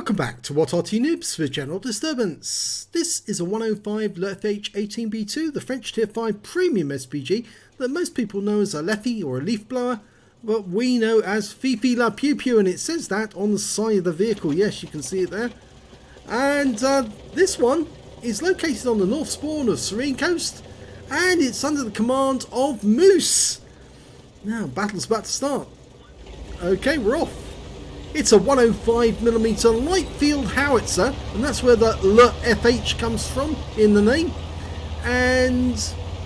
Welcome back to What Arty Noobs with General Disturbance. This is a 105 leFH18B2, the French Tier 5 premium SPG that most people know as a leFhy or a leaf blower, but we know as Fifi La Pew Pew, and it says that on the side of the vehicle. Yes, you can see it there. And this one is located on the north spawn of Serene Coast, and it's under the command of Moose. Now, battle's about to start. Okay, we're off. It's a 105mm light field howitzer, and that's where the leFH comes from in the name. And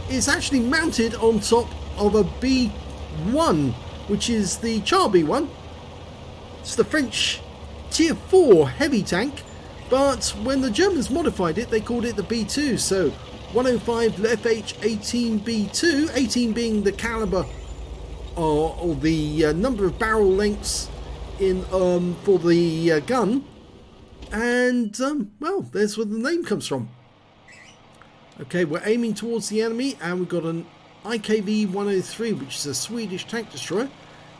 it's actually mounted on top of a B1, which is the Char B1. It's the French Tier 4 heavy tank, but when the Germans modified it, they called it the B2. So 105 leFH18B2, 18 being the caliber or the number of barrel lengths in for the gun, and well, there's where the name comes from. Okay, we're aiming towards the enemy, and we've got an IKV-103, which is a Swedish tank destroyer,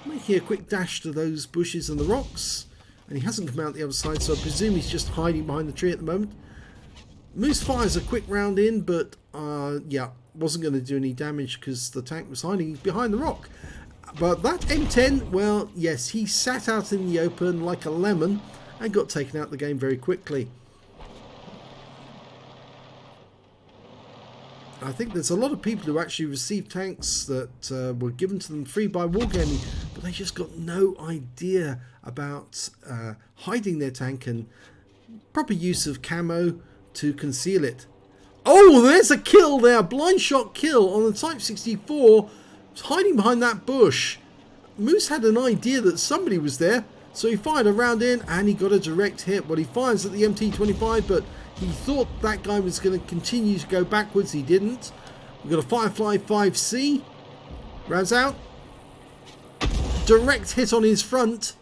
making a quick dash to those bushes and the rocks, and he hasn't come out the other side, so I presume he's just hiding behind the tree at the moment. Moose fires a quick round in, but yeah, wasn't going to do any damage because the tank was hiding behind the rock. But that M10, well, yes, he sat out in the open like a lemon and got taken out of the game very quickly. I think there's a lot of people who actually received tanks that were given to them free by Wargaming, but they just got no idea about hiding their tank and proper use of camo to conceal it. Oh, there's a kill there, blind shot kill on the Type 64. Hiding behind that bush. Moose had an idea that somebody was there, so he fired a round in and he got a direct hit. Well, he fires at the MT25, but he thought that guy was going to continue to go backwards. He didn't. We've got a Firefly 5C. Rounds out. Direct hit on his front.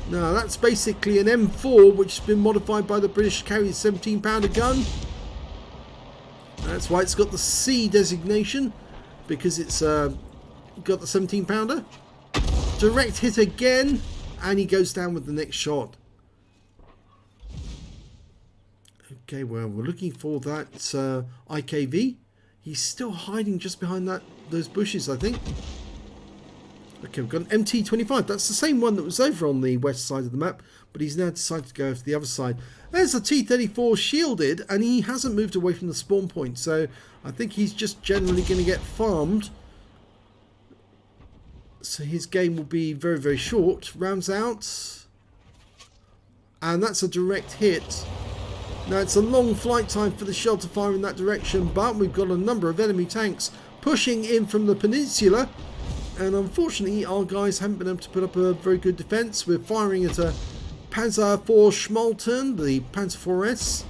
Now, that's basically an M4, which has been modified by the British to carry a 17-pounder gun. That's why it's got the C designation, because it's got the 17-pounder. Direct hit again, and he goes down with the next shot. Okay, well, we're looking for that IKV. He's still hiding just behind those bushes, I think. Okay, we've got an MT25. That's the same one that was over on the west side of the map, but he's now decided to go to the other side. There's a T-34 shielded, and he hasn't moved away from the spawn point, so I think he's just generally going to get farmed. So his game will be very, very short. Rounds out. And that's a direct hit. Now, it's a long flight time for the shell to fire in that direction, but we've got a number of enemy tanks pushing in from the peninsula. And unfortunately, our guys haven't been able to put up a very good defense. We're firing at a Panzer IV Schmalten, the Panzer IVS.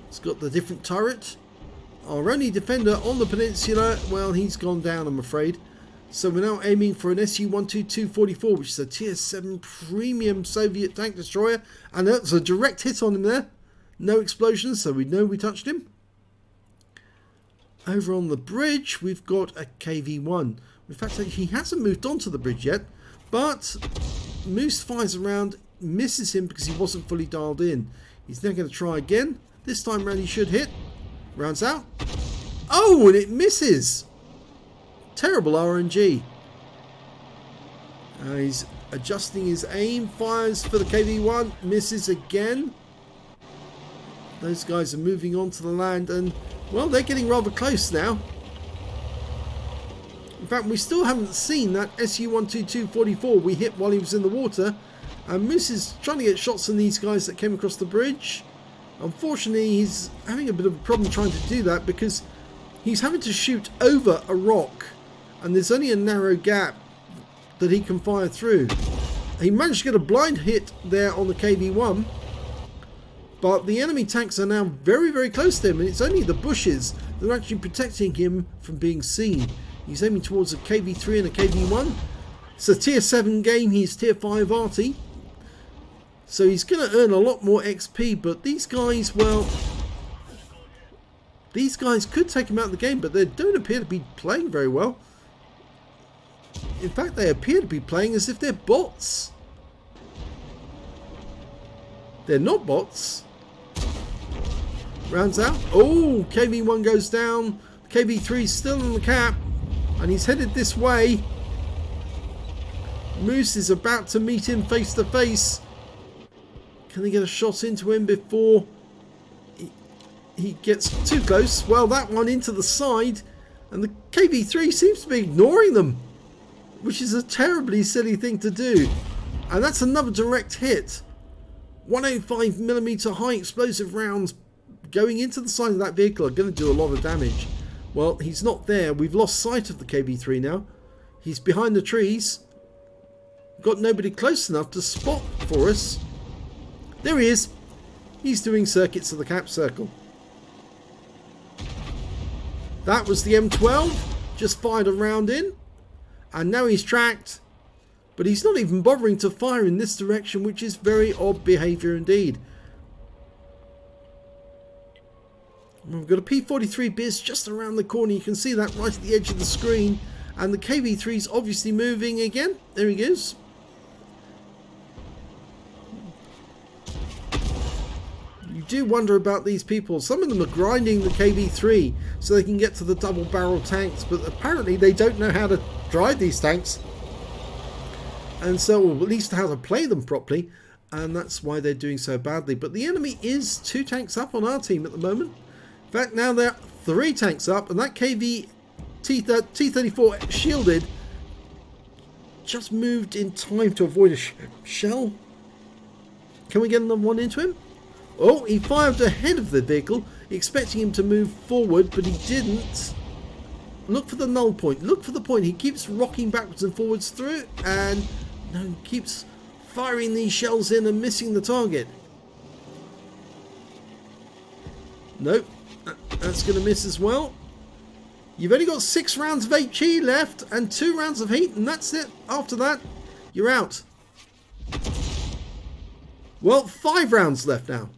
It's got the different turret. Our only defender on the peninsula, well, he's gone down, I'm afraid. So we're now aiming for an Su-122-44, which is a Tier 7 premium Soviet tank destroyer. And that's a direct hit on him there. No explosions, so we know we touched him. Over on the bridge, we've got a KV-1. In fact, he hasn't moved onto the bridge yet, but Moose fires around, misses him because he wasn't fully dialed in. He's now going to try again. This time round he should hit. Rounds out. Oh, and it misses. Terrible RNG. He's adjusting his aim. Fires for the KV-1. Misses again. Those guys are moving on to the land, and well, they're getting rather close now. In fact, we still haven't seen that Su-122-44 we hit while he was in the water. And Moose is trying to get shots on these guys that came across the bridge. Unfortunately, he's having a bit of a problem trying to do that because he's having to shoot over a rock. And there's only a narrow gap that he can fire through. He managed to get a blind hit there on the KV-1. But the enemy tanks are now very, very close to him, and it's only the bushes that are actually protecting him from being seen. He's aiming towards a KV-3 and a KV-1. It's a Tier 7 game, he's Tier 5 Arty. So he's going to earn a lot more XP, but these guys, well, these guys could take him out of the game, but they don't appear to be playing very well. In fact, they appear to be playing as if they're bots. They're not bots. Rounds out. Oh, KV1 goes down. KV3 still on the cap. And he's headed this way. Moose is about to meet him face to face. Can they get a shot into him before he gets too close? Well, that one into the side. And the KV3 seems to be ignoring them, which is a terribly silly thing to do. And that's another direct hit. 105mm high explosive rounds going into the side of that vehicle are going to do a lot of damage. Well, he's not there. We've lost sight of the KV3 now. He's behind the trees. Got nobody close enough to spot for us. There he is. He's doing circuits of the cap circle. That was the M12. Just fired a round in. And now he's tracked. But he's not even bothering to fire in this direction, which is very odd behaviour indeed. We've got a P43 Biz just around the corner. You can see that right at the edge of the screen. And the KV3 is obviously moving again. There he goes. You do wonder about these people. Some of them are grinding the KV3 so they can get to the double barrel tanks. But apparently they don't know how to drive these tanks. And so, or at least how to play them properly. And that's why they're doing so badly. But the enemy is 2 tanks up on our team at the moment. In fact, now they're 3 tanks up. And that KV T-34 shielded just moved in time to avoid a shell. Can we get another one into him? Oh, he fired ahead of the vehicle, expecting him to move forward, but he didn't. Look for the null point. Look for the point. He keeps rocking backwards and forwards through it, and no, keeps firing these shells in and missing the target. Nope, that's going to miss as well. You've only got 6 rounds of HE left and 2 rounds of heat, and that's it. After that, you're out. Well, 5 rounds left now.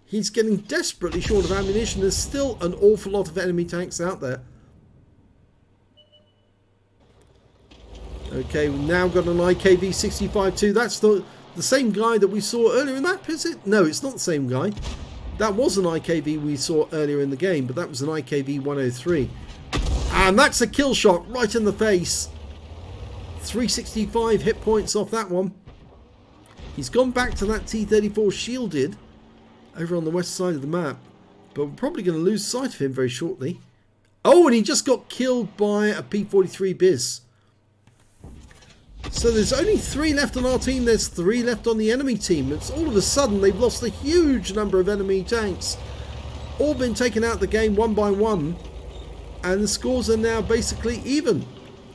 He's getting desperately short of ammunition. There's still an awful lot of enemy tanks out there. Okay, we've now got an IKV-65-2. That's the same guy that we saw earlier in that, is it? No, it's not the same guy. That was an IKV we saw earlier in the game, but that was an IKV-103. And that's a kill shot right in the face. 365 hit points off that one. He's gone back to that T-34 shielded over on the west side of the map. But we're probably going to lose sight of him very shortly. Oh, and he just got killed by a P-43 Biz. So there's only 3 left on our team. There's 3 left on the enemy team. It's all of a sudden they've lost a huge number of enemy tanks. All been taken out of the game one by one. And the scores are now basically even.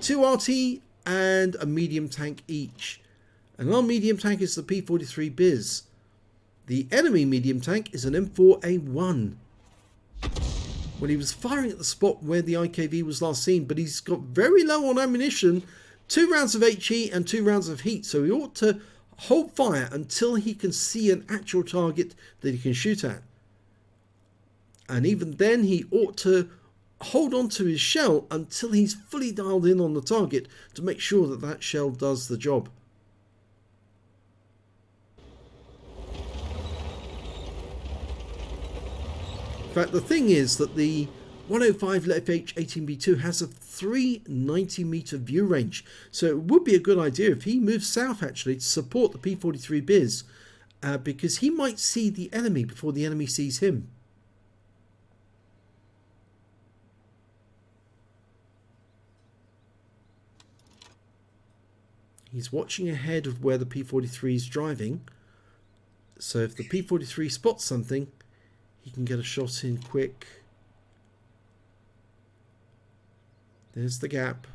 2 Arty and a medium tank each. And our medium tank is the P-43 Biz. The enemy medium tank is an M4A1. Well, he was firing at the spot where the IKV was last seen, but he's got very low on ammunition. 2 rounds of HE and 2 rounds of heat, so he ought to hold fire until he can see an actual target that he can shoot at. And even then, he ought to hold on to his shell until he's fully dialed in on the target to make sure that that shell does the job. In fact, the thing is that the 105 leFH18B2 has a 390 meter view range, so it would be a good idea if he moves south actually to support the P-43 Biz, because he might see the enemy before the enemy sees him. He's watching ahead of where the P-43 is driving, so if the P-43 spots something, he can get a shot in quick. There's the gap.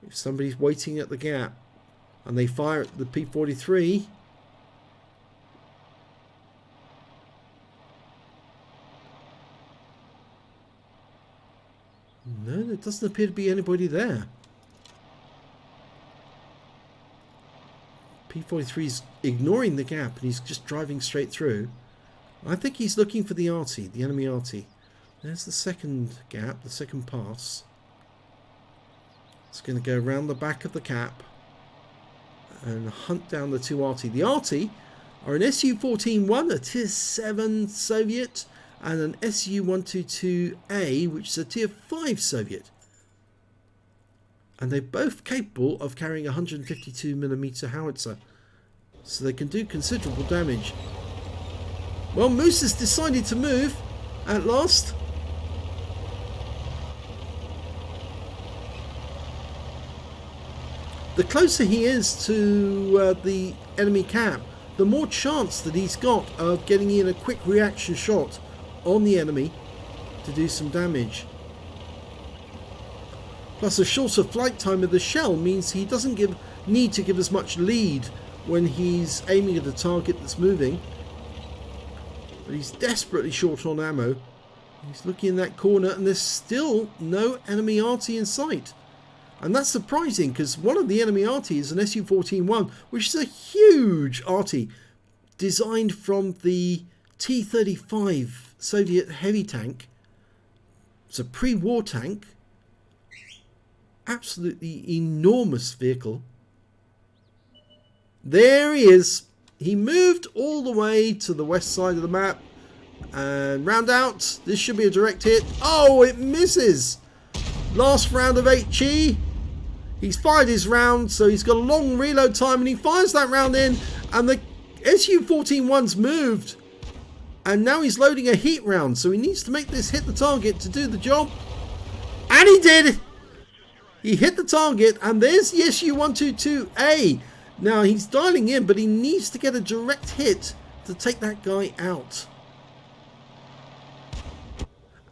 If somebody's waiting at the gap and they fire at the P-43, no, there doesn't appear to be anybody there. P-43 is ignoring the gap and he's just driving straight through. I think he's looking for the Arty, the enemy Arty. There's the second gap, the second pass. It's going to go around the back of the cap and hunt down the 2 Arty. The Arty are an Su-14-1, a Tier 7 Soviet, and an Su-122A, which is a Tier 5 Soviet. And they're both capable of carrying a 152mm howitzer, so they can do considerable damage. Well, Moose has decided to move at last. The closer he is to the enemy camp, the more chance that he's got of getting in a quick reaction shot on the enemy to do some damage. Plus, a shorter flight time of the shell means he doesn't need to give as much lead when he's aiming at a target that's moving. But he's desperately short on ammo. He's looking in that corner and there's still no enemy Arty in sight. And that's surprising because one of the enemy Arty is an Su-14-1, which is a huge Arty designed from the T-35 Soviet heavy tank. It's a pre-war tank. Absolutely enormous vehicle. There he is. He moved all the way to the west side of the map and round out. This should be a direct hit. Oh, it misses. Last round of HE. He's fired his round, so he's got a long reload time, and he fires that round in, and the Su-14-1's moved, and now he's loading a heat round, so he needs to make this hit the target to do the job, and he did. He hit the target, and there's the Su-122A. Now he's dialing in, but he needs to get a direct hit to take that guy out,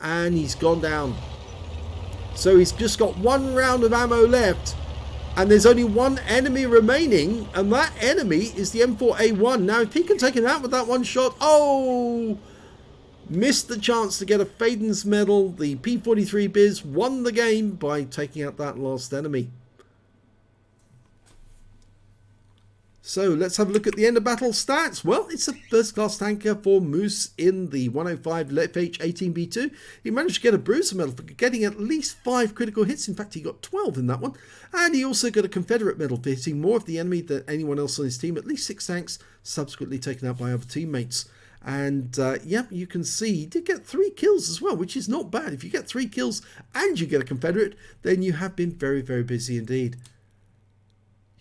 and he's gone down. So he's just got one round of ammo left, and there's only one enemy remaining, and that enemy is the M4A1. Now if he can take him out with that one shot, oh, missed the chance to get a Faden's medal. The P43 Biz won the game by taking out that last enemy. So let's have a look at the end of battle stats. Well, it's a first class tanker for Moose in the 105 leFH18B2. He managed to get a bruiser medal for getting at least 5 critical hits. In fact, he got 12 in that one. And he also got a Confederate medal for hitting more of the enemy than anyone else on his team. At least 6 tanks subsequently taken out by other teammates. And yeah, you can see he did get 3 kills as well, which is not bad. If you get 3 kills and you get a Confederate, then you have been very, very busy indeed.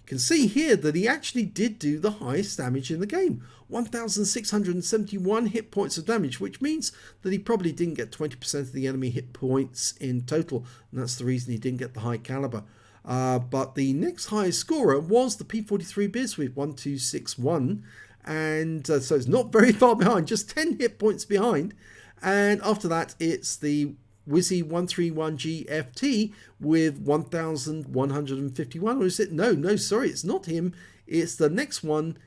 Can see here that he actually did do the highest damage in the game, 1,671 hit points of damage, which means that he probably didn't get 20% of the enemy hit points in total, and that's the reason he didn't get the high caliber. But the next highest scorer was the P43 Biz with 1261, and so it's not very far behind, just 10 hit points behind. And after that, it's the Wizzy 131GFT with 1,151, or is it? No, sorry, it's not him. It's the next one.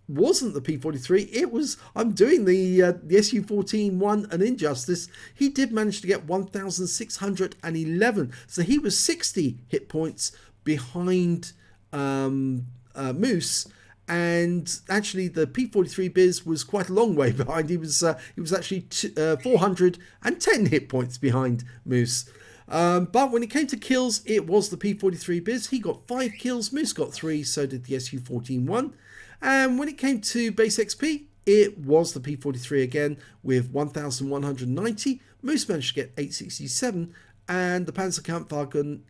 Wasn't the P43. It was, I'm doing the Su-14-1 an injustice. He did manage to get 1,611. So he was 60 hit points behind Moose. And actually, the P43 Biz was quite a long way behind. He was actually 410 hit points behind Moose. But when it came to kills, it was the P43 Biz. He got 5 kills. Moose got 3. So did the Su-14-1. And when it came to base XP, it was the P43 again with 1,190. Moose managed to get 867. And the Panzerkampfwagen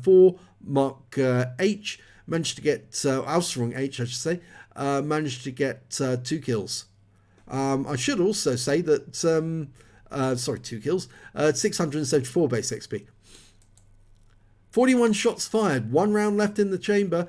4 Mark H managed to get, Ausführung H I should say, managed to get 2 kills. I should also say that, 2 kills, 674 base XP. 41 shots fired, 1 round left in the chamber,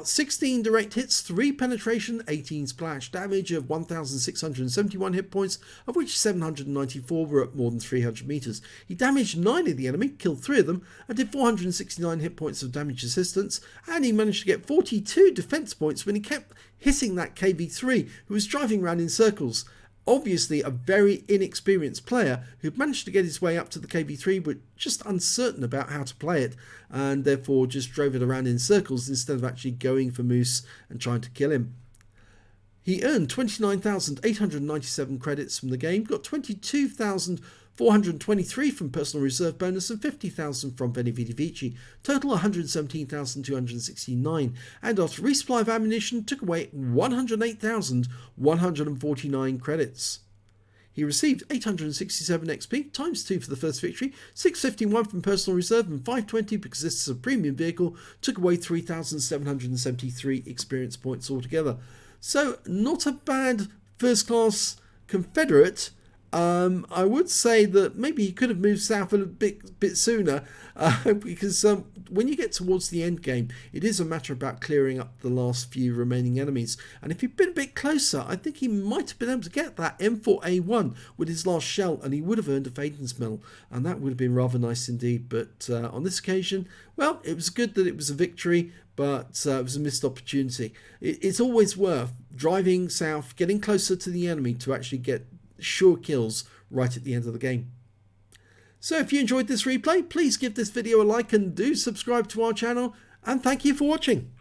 16 direct hits, 3 penetration, 18 splash, damage of 1,671 hit points, of which 794 were at more than 300 meters. He damaged 9 of the enemy, killed 3 of them, and did 469 hit points of damage assistance, and he managed to get 42 defense points when he kept hitting that KV-3, who was driving around in circles. Obviously a very inexperienced player who managed to get his way up to the KV-3 but just uncertain about how to play it, and therefore just drove it around in circles instead of actually going for Moose and trying to kill him. He earned 29,897 credits from the game, got 22,000 423 from personal reserve bonus, and 50,000 from Veni Vidi Vici. Total 117,269. And after resupply of ammunition, took away 108,149 credits. He received 867 XP, times 2 for the first victory, 651 from personal reserve, and 520 because this is a premium vehicle, took away 3,773 experience points altogether. So not a bad first class Confederate. I would say that maybe he could have moved south a bit sooner, because when you get towards the end game, it is a matter about clearing up the last few remaining enemies. And if he'd been a bit closer, I think he might have been able to get that M4A1 with his last shell, and he would have earned a Faden's Medal, and that would have been rather nice indeed. But on this occasion, well, it was good that it was a victory, but it was a missed opportunity. It's always worth driving south, getting closer to the enemy to actually get sure kills right at the end of the game. So if you enjoyed this replay, please give this video a like and do subscribe to our channel, and thank you for watching.